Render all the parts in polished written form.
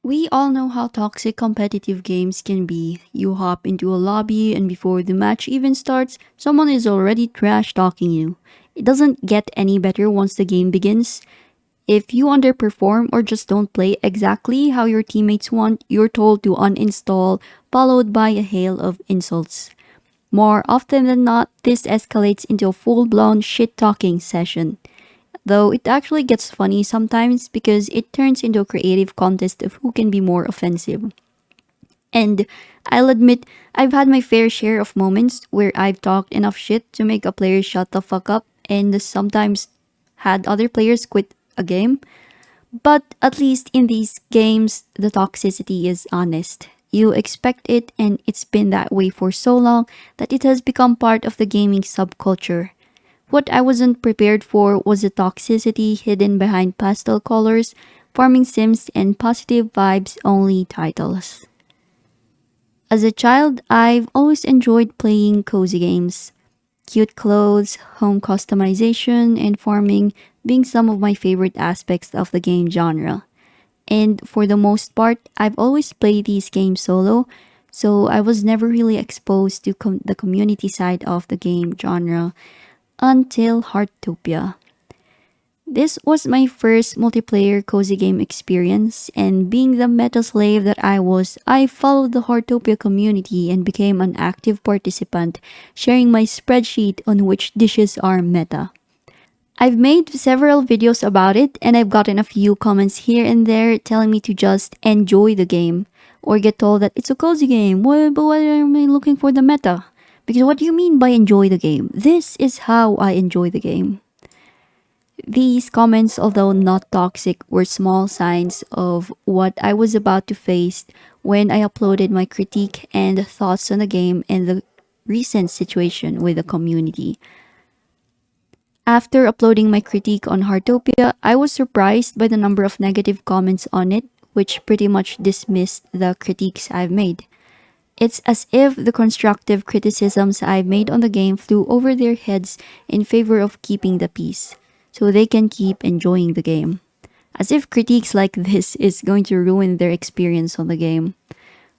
We all know how toxic competitive games can be. You hop into a lobby, and before the match even starts, someone is already trash talking you. It doesn't get any better once the game begins. If you underperform or just don't play exactly how your teammates want, you're told to uninstall, followed by a hail of insults. More often than not, this escalates into a full blown shit talking session. Though it actually gets funny sometimes because it turns into a creative contest of who can be more offensive. And I'll admit, I've had my fair share of moments where I've talked enough shit to make a player shut the fuck up and sometimes had other players quit a game. But at least in these games, the toxicity is honest. You expect it, and it's been that way for so long that it has become part of the gaming subculture. What I wasn't prepared for was the toxicity hidden behind pastel colors, farming sims, and positive vibes only titles. As a child, I've always enjoyed playing cozy games. Cute clothes, home customization, and farming being some of my favorite aspects of the game genre. And for the most part, I've always played these games solo, so I was never really exposed to the community side of the game genre until Heartopia. This was my first multiplayer cozy game experience, and being the meta slave that I was, I followed the Heartopia community and became an active participant, sharing my spreadsheet on which dishes are meta. I've made several videos about it, and I've gotten a few comments here and there telling me to just enjoy the game, or get told that it's a cozy game. But why am I looking for the meta? Because what do you mean by enjoy the game? This is how I enjoy the game. These comments, although not toxic, were small signs of what I was about to face when I uploaded my critique and thoughts on the game and the recent situation with the community. After uploading my critique on Heartopia, I was surprised by the number of negative comments on it, which pretty much dismissed the critiques I've made. It's as if the constructive criticisms I've made on the game flew over their heads in favor of keeping the peace, so they can keep enjoying the game. As if critiques like this is going to ruin their experience on the game.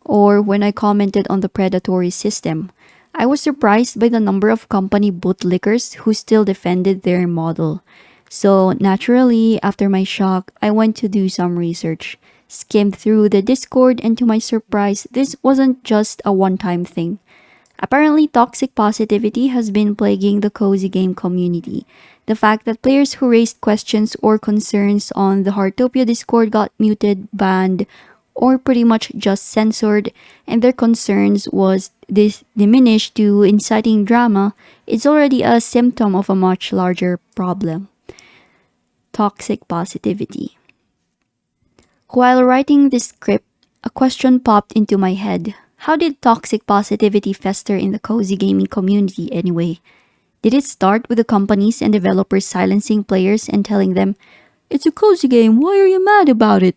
Or when I commented on the predatory system, I was surprised by the number of company bootlickers who still defended their model. So naturally, after my shock, I went to do some research, skimmed through the Discord, and to my surprise, this wasn't just a one-time thing. Apparently, toxic positivity has been plaguing the cozy game community. The fact that players who raised questions or concerns on the Heartopia Discord got muted, banned, or pretty much just censored, and their concerns was diminished to inciting drama, is already a symptom of a much larger problem. Toxic positivity. While writing this script, a question popped into my head. How did toxic positivity fester in the cozy gaming community anyway? Did it start with the companies and developers silencing players and telling them, "It's a cozy game, why are you mad about it?"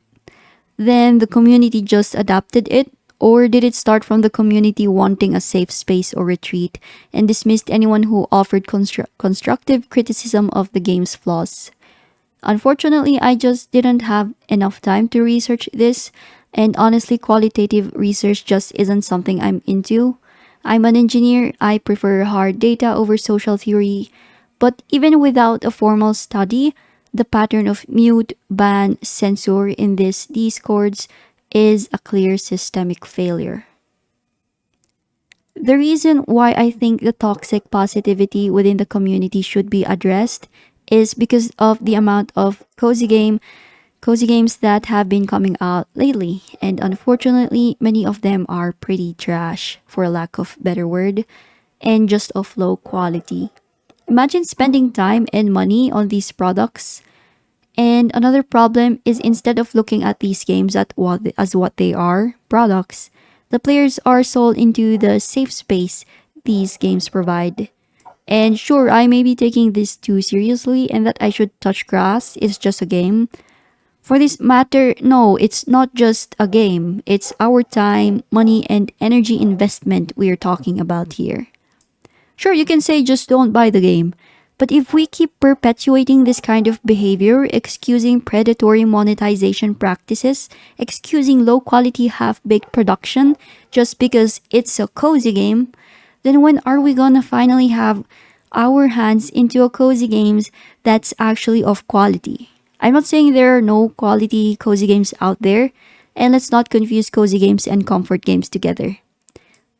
Then the community just adapted it? Or did it start from the community wanting a safe space or retreat and dismissed anyone who offered constructive criticism of the game's flaws? Unfortunately, I just didn't have enough time to research this, and honestly, qualitative research just isn't something I'm into. I'm an engineer, I prefer hard data over social theory, but even without a formal study, the pattern of mute, ban, censor in these discords is a clear systemic failure. The reason why I think the toxic positivity within the community should be addressed is because of the amount of cozy games that have been coming out lately, and unfortunately many of them are pretty trash, for lack of better word, and just of low quality. Imagine spending time and money on these products. And another problem is instead of looking at these games as what they are, products, the players are sold into the safe space these games provide. And sure, I may be taking this too seriously and that I should touch grass is just a game. For this matter, no, it's not just a game. It's our time, money, and energy investment we're talking about here. Sure, you can say just don't buy the game. But if we keep perpetuating this kind of behavior, excusing predatory monetization practices, excusing low quality half baked production just because it's a cozy game, then when are we gonna finally have our hands into a cozy games that's actually of quality? I'm not saying there are no quality cozy games out there, and let's not confuse cozy games and comfort games together.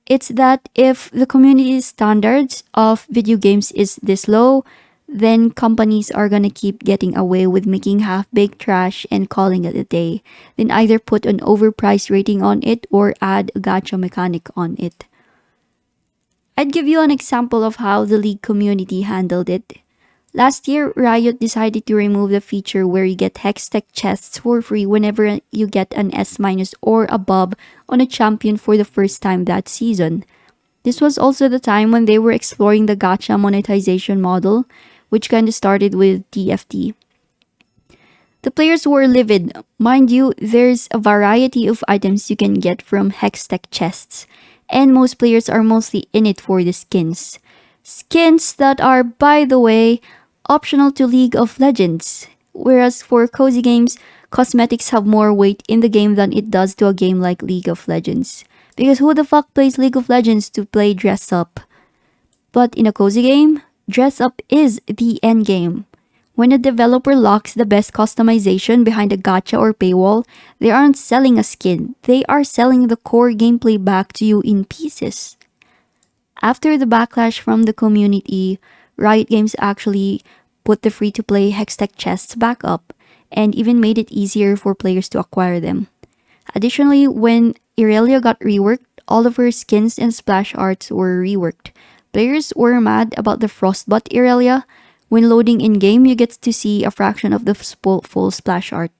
It's that if the community standards of video games is this low, then companies are gonna keep getting away with making half-baked trash and calling it a day. Then either put an overpriced rating on it or add a gacha mechanic on it. I'd give you an example of how the League community handled it. Last year, Riot decided to remove the feature where you get Hextech chests for free whenever you get an S- or above on a champion for the first time that season. This was also the time when they were exploring the gacha monetization model, which kind of started with TFT. The players were livid. Mind you, there's a variety of items you can get from Hextech chests, and most players are mostly in it for the skins. Skins that are, by the way, optional to League of Legends. Whereas for cozy games, cosmetics have more weight in the game than it does to a game like League of Legends. Because who the fuck plays League of Legends to play dress up? But in a cozy game, dress up is the end game. When a developer locks the best customization behind a gacha or paywall, they aren't selling a skin, they are selling the core gameplay back to you in pieces. After the backlash from the community, Riot Games actually put the free-to-play Hextech chests back up and even made it easier for players to acquire them. Additionally, when Irelia got reworked, all of her skins and splash arts were reworked. Players were mad about the Frostbutt Irelia. When loading in-game, you get to see a fraction of the full splash art.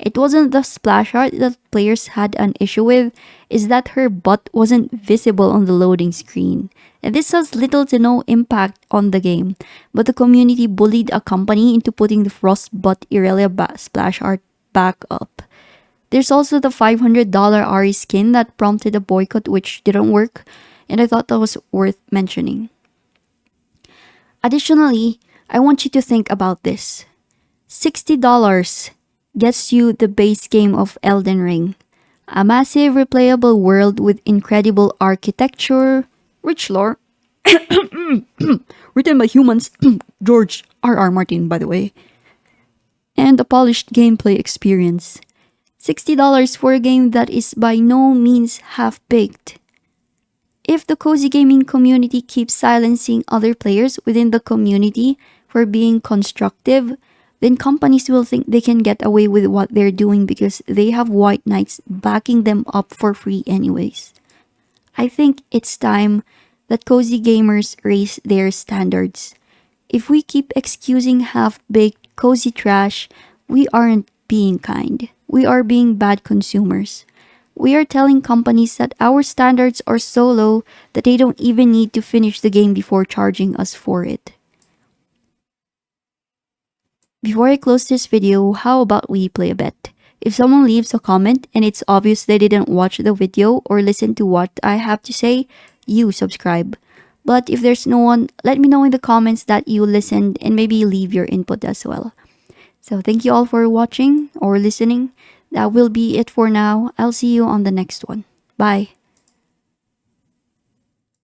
It wasn't the splash art that players had an issue with, is that her butt wasn't visible on the loading screen. And this has little to no impact on the game, but the community bullied a company into putting the Frostbutt Irelia splash art back up. There's also the $500 Ari skin that prompted a boycott which didn't work, and I thought that was worth mentioning. Additionally, I want you to think about this. $60 gets you the base game of Elden Ring. A massive replayable world with incredible architecture, rich lore, written by humans, George R.R. Martin, by the way, and a polished gameplay experience. $60 for a game that is by no means half-baked. If the cozy gaming community keeps silencing other players within the community for being constructive, then companies will think they can get away with what they're doing because they have white knights backing them up for free anyways. I think it's time that cozy gamers raise their standards. If we keep excusing half-baked cozy trash, we aren't being kind. We are being bad consumers. We are telling companies that our standards are so low that they don't even need to finish the game before charging us for it. Before I close this video, how about we play a bet? If someone leaves a comment and it's obvious they didn't watch the video or listen to what I have to say, you subscribe. But if there's no one, let me know in the comments that you listened and maybe leave your input as well. So thank you all for watching or listening. That will be it for now. I'll see you on the next one. Bye.